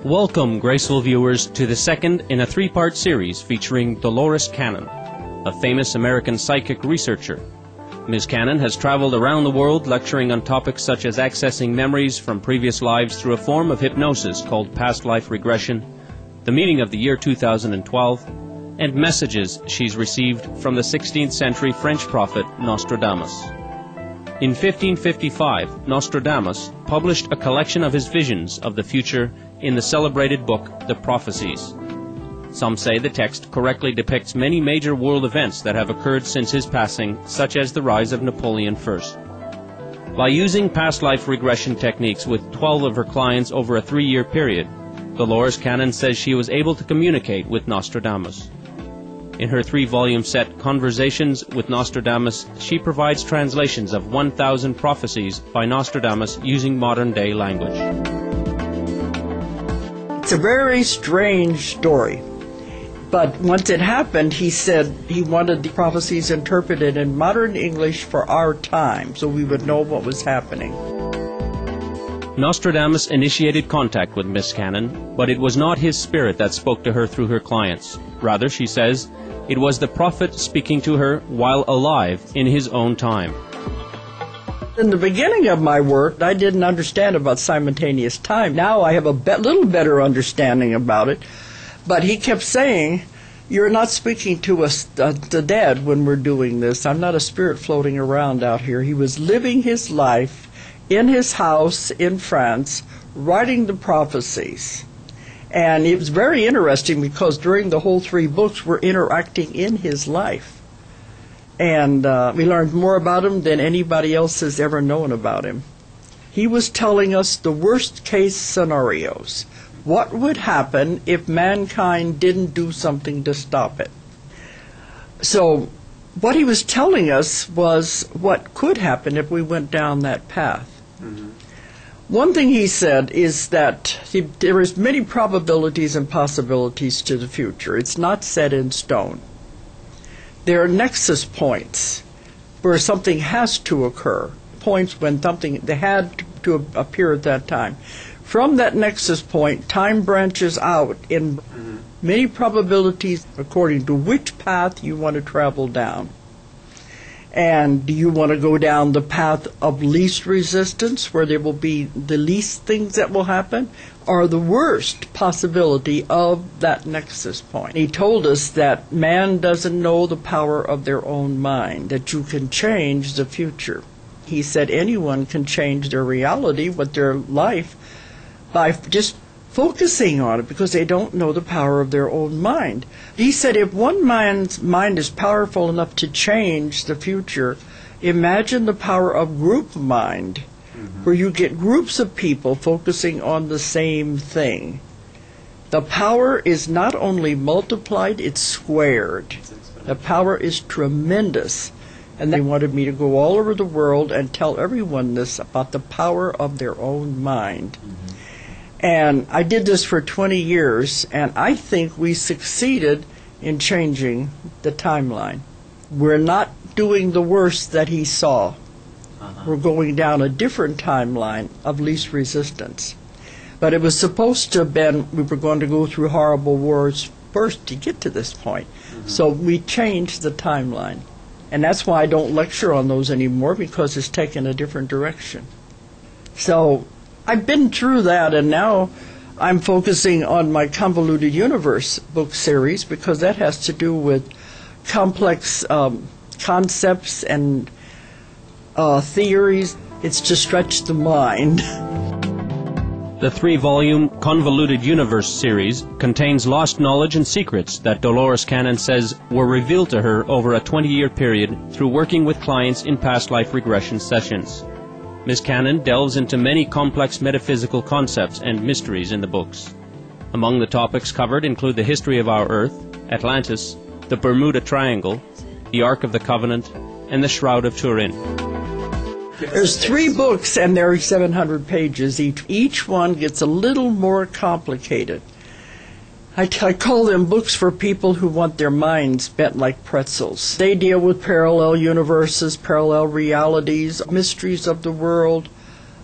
Welcome, graceful viewers, to the second in a three-part series featuring Dolores Cannon, a famous American psychic researcher. Ms. Cannon has traveled around the world lecturing on topics such as accessing memories from previous lives through a form of hypnosis called past life regression, the meaning of the year 2012, and messages she's received from the 16th century French prophet Nostradamus. In 1555, Nostradamus published a collection of his visions of the future in the celebrated book, The Prophecies. Some say the text correctly depicts many major world events that have occurred since his passing, such as the rise of Napoleon I. By using past life regression techniques with 12 of her clients over a 3-year period, Dolores Cannon says she was able to communicate with Nostradamus. In her 3-volume set, Conversations with Nostradamus, she provides translations of 1,000 prophecies by Nostradamus using modern-day language. It's a very strange story. But once it happened, he said he wanted the prophecies interpreted in modern English for our time, so we would know what was happening. Nostradamus initiated contact with Miss Cannon, but it was not his spirit that spoke to her through her clients. Rather, she says, it was the prophet speaking to her while alive in his own time. In the beginning of my work, I didn't understand about simultaneous time. Now I have a little better understanding about it. But he kept saying, you're not speaking to us, the dead, when we're doing this. I'm not a spirit floating around out here. He was living his life in his house in France, writing the prophecies. And it was very interesting because during the whole 3 books, we're interacting in his life. And we learned more about him than anybody else has ever known about him. He was telling us the worst case scenarios. What would happen if mankind didn't do something to stop it? So what he was telling us was what could happen if we went down that path. Mm-hmm. One thing he said is that there is many probabilities and possibilities to the future. It's not set in stone. There are nexus points where something has to occur, points when something they had to appear at that time. From that nexus point, time branches out in many probabilities according to which path you want to travel down. And do you want to go down the path of least resistance, where there will be the least things that will happen, or the worst possibility of that nexus point? He told us that man doesn't know the power of their own mind, that you can change the future. He said anyone can change their reality with their life by just focusing on it, because they don't know the power of their own mind. He said if one man's mind is powerful enough to change the future, imagine the power of group mind, where you get groups of people focusing on the same thing. The power is not only multiplied, it's squared. The power is tremendous. And they wanted me to go all over the world and tell everyone this about the power of their own mind. And I did this for 20 years, and I think we succeeded in changing the timeline. We're not doing the worst that he saw. We're going down a different timeline of least resistance. But it was supposed to have been, we were going to go through horrible wars first to get to this point. So we changed the timeline. And that's why I don't lecture on those anymore, because it's taken a different direction. So I've been through that, and now I'm focusing on my Convoluted Universe book series, because that has to do with complex concepts and theories. It's to stretch the mind. The 3-volume Convoluted Universe series contains lost knowledge and secrets that Dolores Cannon says were revealed to her over a 20-year period through working with clients in past life regression sessions. Ms. Cannon delves into many complex metaphysical concepts and mysteries in the books. Among the topics covered include the history of our Earth, Atlantis, the Bermuda Triangle, the Ark of the Covenant, and the Shroud of Turin. There's 3 books, and there are 700 pages each. Each one gets a little more complicated. I call them books for people who want their minds bent like pretzels. They deal with parallel universes, parallel realities, mysteries of the world,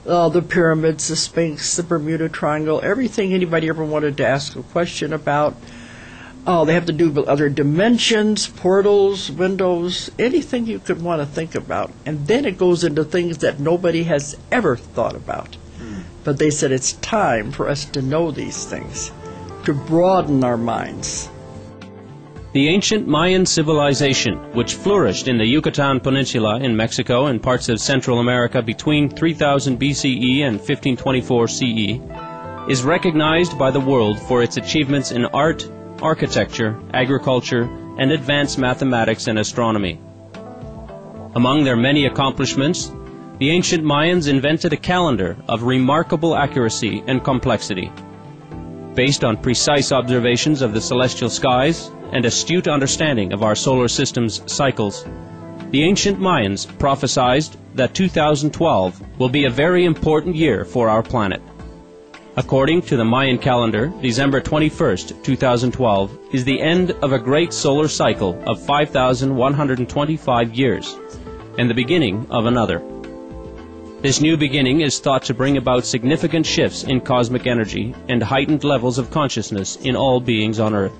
The pyramids, the Sphinx, the Bermuda Triangle, everything anybody ever wanted to ask a question about. They have to do with other dimensions, portals, windows, anything you could want to think about. And then it goes into things that nobody has ever thought about. But they said it's time for us to know these things, to broaden our minds. The ancient Mayan civilization, which flourished in the Yucatan Peninsula in Mexico and parts of Central America between 3000 BCE and 1524 CE, is recognized by the world for its achievements in art, architecture, agriculture, and advanced mathematics and astronomy. Among their many accomplishments, the ancient Mayans invented a calendar of remarkable accuracy and complexity. Based on precise observations of the celestial skies and astute understanding of our solar system's cycles, the ancient Mayans prophesied that 2012 will be a very important year for our planet. According to the Mayan calendar, December 21st, 2012 is the end of a great solar cycle of 5,125 years and the beginning of another. This new beginning is thought to bring about significant shifts in cosmic energy and heightened levels of consciousness in all beings on Earth.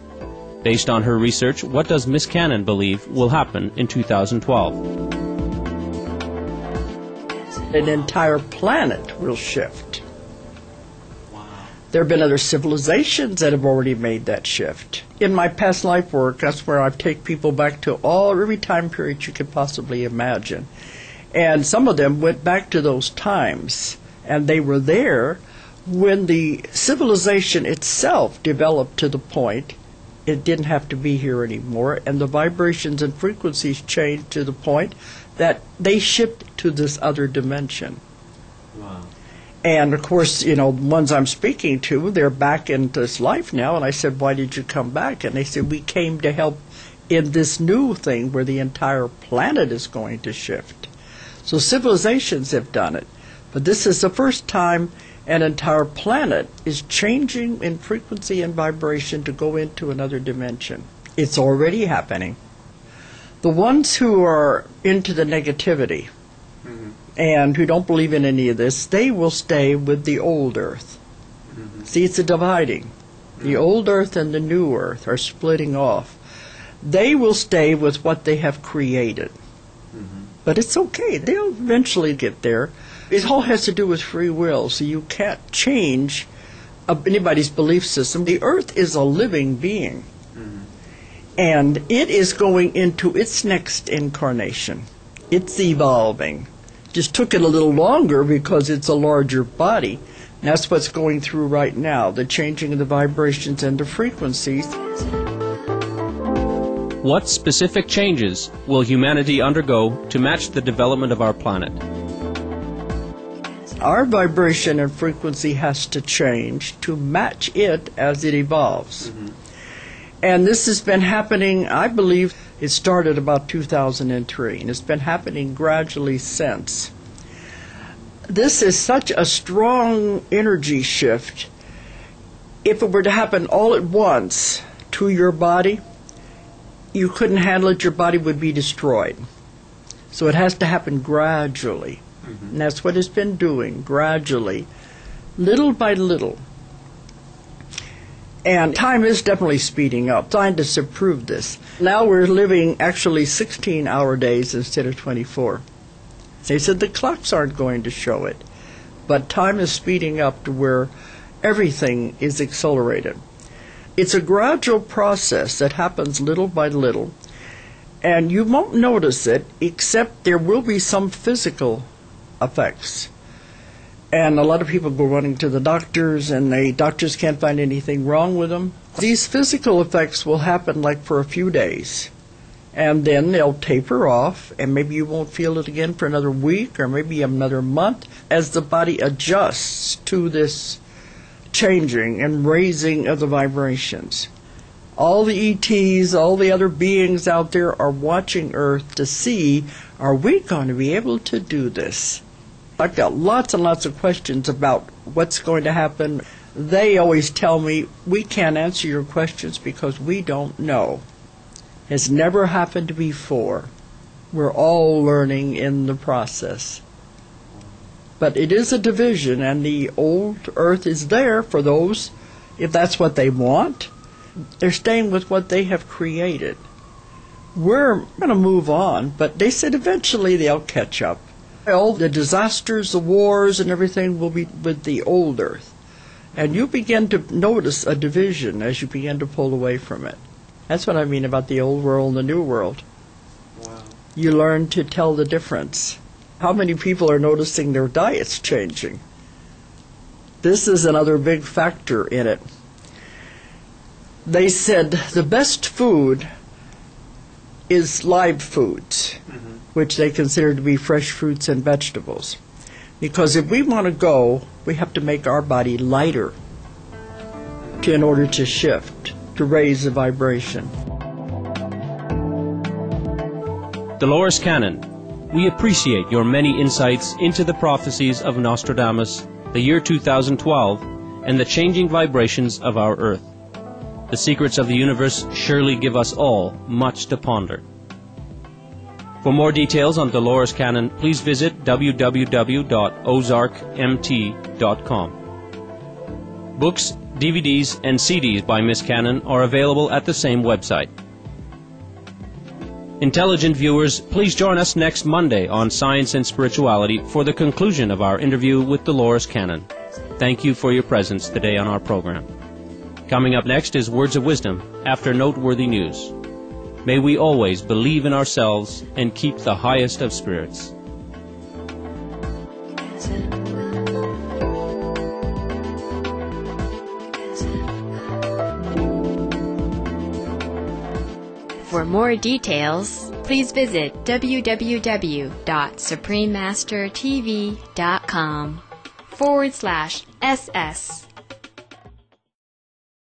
Based on her research, what does Miss Cannon believe will happen in 2012? An entire planet will shift. There have been other civilizations that have already made that shift. In my past life work, that's where I take people back to every time period you could possibly imagine. And some of them went back to those times, and they were there when the civilization itself developed to the point it didn't have to be here anymore, and the vibrations and frequencies changed to the point that they shifted to this other dimension. Wow. And of course, the ones I'm speaking to, they're back in this life now, and I said, why did you come back? And they said, we came to help in this new thing where the entire planet is going to shift. So civilizations have done it, but this is the first time an entire planet is changing in frequency and vibration to go into another dimension. It's already happening. The ones who are into the negativity and who don't believe in any of this, they will stay with the old earth. See, it's a dividing. The old earth and the new earth are splitting off. They will stay with what they have created. But it's okay. They'll eventually get there. It all has to do with free will, so you can't change anybody's belief system. The earth is a living being, and it is going into its next incarnation. It's evolving. Just took it a little longer because it's a larger body. And that's what's going through right now, the changing of the vibrations and the frequencies. What specific changes will humanity undergo to match the development of our planet? Our vibration and frequency has to change to match it as it evolves. And this has been happening, I believe it started about 2003, and it's been happening gradually since. This is such a strong energy shift. If it were to happen all at once to your body, you couldn't handle it, your body would be destroyed. So it has to happen gradually. And that's what it's been doing, gradually, little by little. And time is definitely speeding up. Scientists have proved this. Now we're living actually 16-hour days instead of 24. They said the clocks aren't going to show it, but time is speeding up to where everything is accelerated. It's a gradual process that happens little by little, and you won't notice it except there will be some physical effects. And a lot of people go running to the doctors, and the doctors can't find anything wrong with them. These physical effects will happen like for a few days, and then they'll taper off, and maybe you won't feel it again for another week or maybe another month as the body adjusts to this changing and raising of the vibrations. All the ETs, all the other beings out there are watching Earth to see, are we going to be able to do this? I've got lots and lots of questions about what's going to happen. They always tell me, we can't answer your questions because we don't know. It's never happened before. We're all learning in the process. But it is a division, and the old earth is there for those, if that's what they want. They're staying with what they have created. We're going to move on, but they said eventually they'll catch up. All the disasters, the wars, and everything will be with the old earth. And you begin to notice a division as you begin to pull away from it. That's what I mean about the old world and the new world. Wow. You learn to tell the difference. How many people are noticing their diets changing? This is another big factor in it. They said the best food is live foods, which they consider to be fresh fruits and vegetables. Because if we want to go, we have to make our body lighter in order to shift, to raise the vibration. Dolores Cannon, we appreciate your many insights into the prophecies of Nostradamus, the year 2012, and the changing vibrations of our Earth. The secrets of the universe surely give us all much to ponder. For more details on Dolores Cannon, please visit www.ozarkmt.com. Books, DVDs, and CDs by Miss Cannon are available at the same website. Intelligent viewers, please join us next Monday on Science and Spirituality for the conclusion of our interview with Dolores Cannon. Thank you for your presence today on our program. Coming up next is Words of Wisdom after noteworthy news. May we always believe in ourselves and keep the highest of spirits. For more details, please visit www.suprememastertv.com/SS